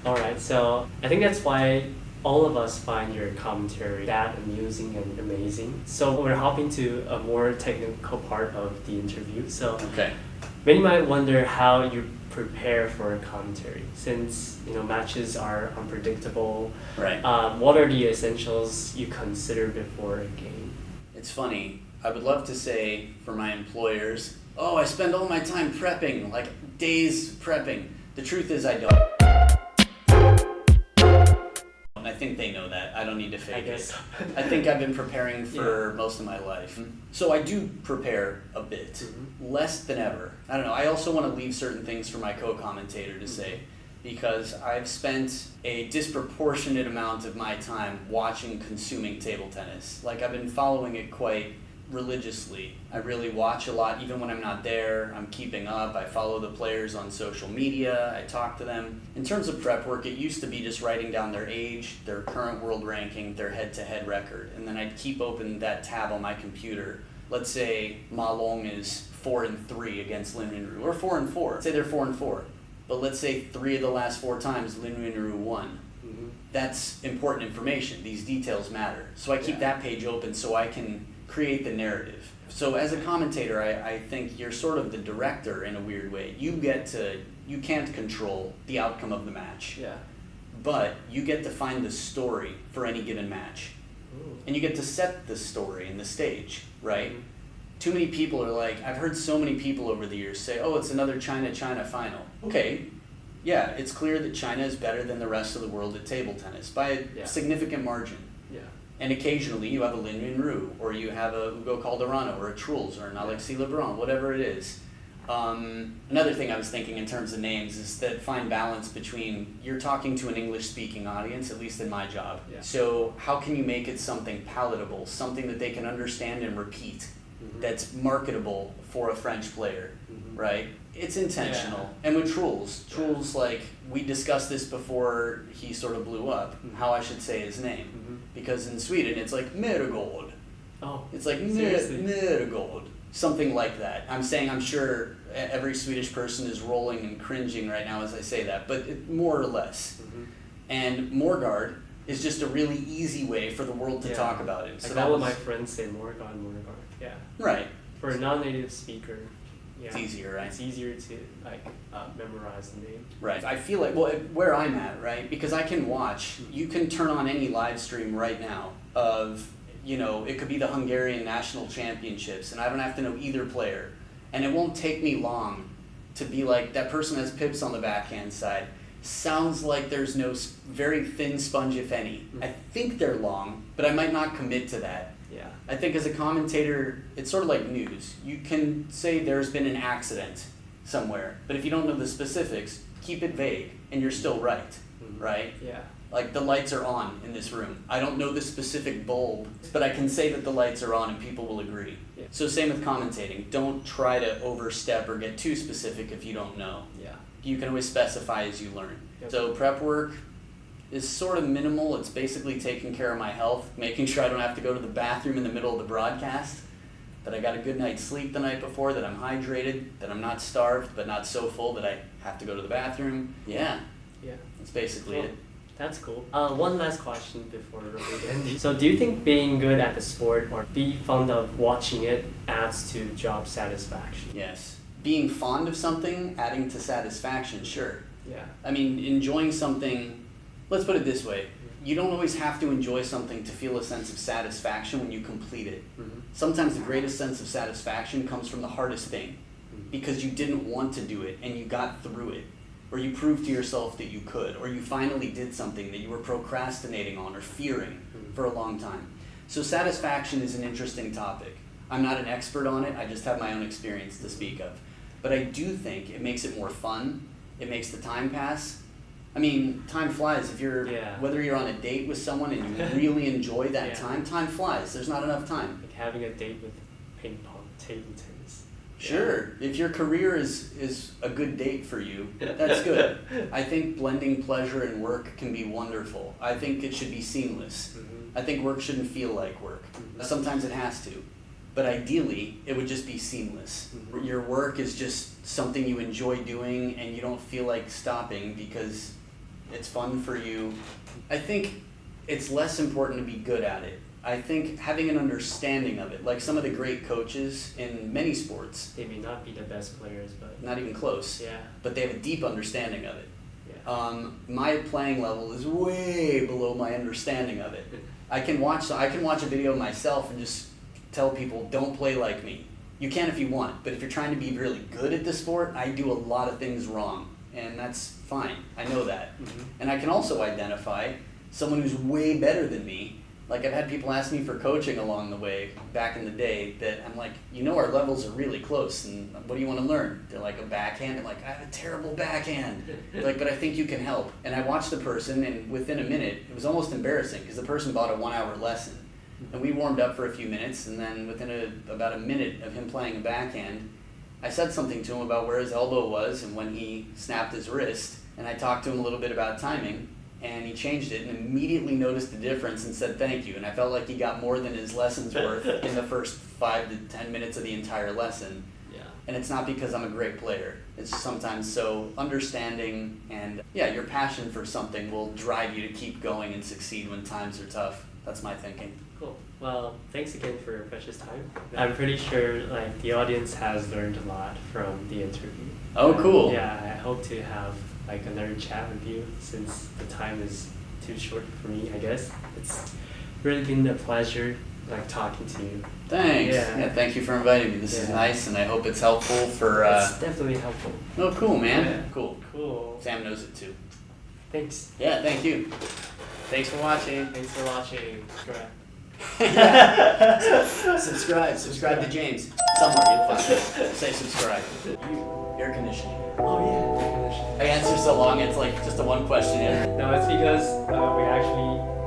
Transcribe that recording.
All right, so I think that's why all of us find your commentary that amusing and amazing. So we're hopping to a more technical part of the interview. So Okay. many might wonder how you prepare for a commentary, since matches are unpredictable. Right. What are the essentials you consider before a game? It's funny. I would love to say for my employers, oh, I spend all my time prepping, like days prepping. The truth is I don't. I think they know that. I don't need to fake I guess. I think I've been preparing for most of my life. So I do prepare a bit, less than ever. I don't know. I also want to leave certain things for my co-commentator to say, because I've spent a disproportionate amount of my time watching, consuming table tennis. Like, I've been following it quite religiously. I really watch a lot, even when I'm not there. I'm keeping up. I follow the players on social media. I talk to them. In terms of prep work, it used to be just writing down their age, their current world ranking, their head-to-head record, and then I'd keep open that tab on my computer. Let's say Ma Long is 4-3 against Lin Yunru, or 4-4. Say they're 4-4, but let's say 3 of the last 4 times Lin Yunru won. That's important information. These details matter. So I keep that page open so I can create the narrative. So as a commentator, I think you're sort of the director in a weird way. You can't control the outcome of the match. Yeah. But you get to find the story for any given match. Ooh. And you get to set the story and the stage, right? Too many people are like, I've heard so many people over the years say, oh, it's another China-China final. Okay, yeah, it's clear that China is better than the rest of the world at table tennis by a significant margin. Yeah. And occasionally you have a Lin Yunru, or you have a Ugo Calderano, or a Truls, or an Alexis Lebrun, whatever it is. Another thing I was thinking in terms of names is that fine balance between, you're talking to an English-speaking audience, at least in my job. Yeah. So how can you make it something palatable, something that they can understand and repeat, that's marketable for a French player, right? It's intentional. And with Truls, like, we discussed this before he sort of blew up, how I should say his name. Because in Sweden, it's like Marigold. Oh, it's like Marigold. Something like that. I'm sure every Swedish person is rolling and cringing right now as I say that, but more or less. And Morgard is just a really easy way for the world to talk about it. So all of my friends say Morgard. Yeah. Right. For a non-native speaker, it's easier, right? It's easier to memorize the name. Right. I feel like, well, where I'm at, right? Because I can watch. You can turn on any live stream right now of, it could be the Hungarian national championships, and I don't have to know either player, and it won't take me long to be like, that person has pips on the backhand side. Sounds like there's no very thin sponge, if any. I think they're long, but I might not commit to that. Yeah. I think as a commentator, it's sort of like news. You can say there's been an accident somewhere, but if you don't know the specifics, keep it vague, and you're still right, right? Yeah. Like, the lights are on in this room. I don't know the specific bulb, but I can say that the lights are on and people will agree. Yeah. So same with commentating. Don't try to overstep or get too specific if you don't know. Yeah. You can always specify as you learn. Yep. So prep work is sort of minimal. It's basically taking care of my health, making sure I don't have to go to the bathroom in the middle of the broadcast, that I got a good night's sleep the night before, that I'm hydrated, that I'm not starved, but not so full that I have to go to the bathroom. Yeah. That's basically it. That's cool. One last question before we end. So do you think being good at the sport or be fond of watching it adds to job satisfaction? Yes. Being fond of something, adding to satisfaction, sure. Yeah. I mean, enjoying something, let's put it this way. You don't always have to enjoy something to feel a sense of satisfaction when you complete it. Sometimes the greatest sense of satisfaction comes from the hardest thing, because you didn't want to do it and you got through it. Or you proved to yourself that you could, or you finally did something that you were procrastinating on or fearing for a long time. So satisfaction is an interesting topic. I'm not an expert on it, I just have my own experience to speak of. But I do think it makes it more fun, it makes the time pass. I mean, time flies. If you're, whether you're on a date with someone and you really enjoy that time flies. There's not enough time. Like having a date with ping pong, table tennis. Sure. If your career is a good date for you, that's good. I think blending pleasure and work can be wonderful. I think it should be seamless. I think work shouldn't feel like work. Sometimes it has to. But ideally, it would just be seamless. Your work is just something you enjoy doing and you don't feel like stopping because It's fun for you. I think it's less important to be good at it. I think having an understanding of it, like some of the great coaches in many sports. They may not be the best players, but... Not even close. Yeah. But they have a deep understanding of it. Yeah. My playing level is way below my understanding of it. I can watch a video of myself and just tell people, don't play like me. You can if you want, but if you're trying to be really good at the sport, I do a lot of things wrong, and that's fine. I know that. Mm-hmm. And I can also identify someone who's way better than me. Like, I've had people ask me for coaching along the way back in the day that I'm like, you know, our levels are really close, and what do you want to learn? They're like, a backhand? I'm like, I have a terrible backhand. They're like, but I think you can help. And I watched the person, and within a minute, it was almost embarrassing because the person bought a 1 hour lesson. And we warmed up for a few minutes, and then within about a minute of him playing a backhand, I said something to him about where his elbow was and when he snapped his wrist, and I talked to him a little bit about timing, and he changed it and immediately noticed the difference and said thank you, and I felt like he got more than his lesson's worth in the first 5 to 10 minutes of the entire lesson. Yeah. And it's not because I'm a great player. It's sometimes so understanding, and yeah, your passion for something will drive you to keep going and succeed when times are tough. That's my thinking. Cool. Well, thanks again for your precious time. I'm pretty sure like the audience has learned a lot from the interview. Oh, cool. Yeah, I hope to have like another chat with you since the time is too short for me, I guess. It's really been a pleasure like talking to you. Thanks. Yeah. Thank you for inviting me. This is nice, and I hope it's helpful for... It's definitely helpful. Oh, cool, man. Yeah. Cool. Cool. Sam knows it too. Thanks. Yeah, thank you. Thanks for watching. Thanks for watching. Subscribe to James. Somewhere you'll find it. Say subscribe. Air conditioning. Oh yeah, air conditioning. I answer so long, it's like just a one question. No, it's because we actually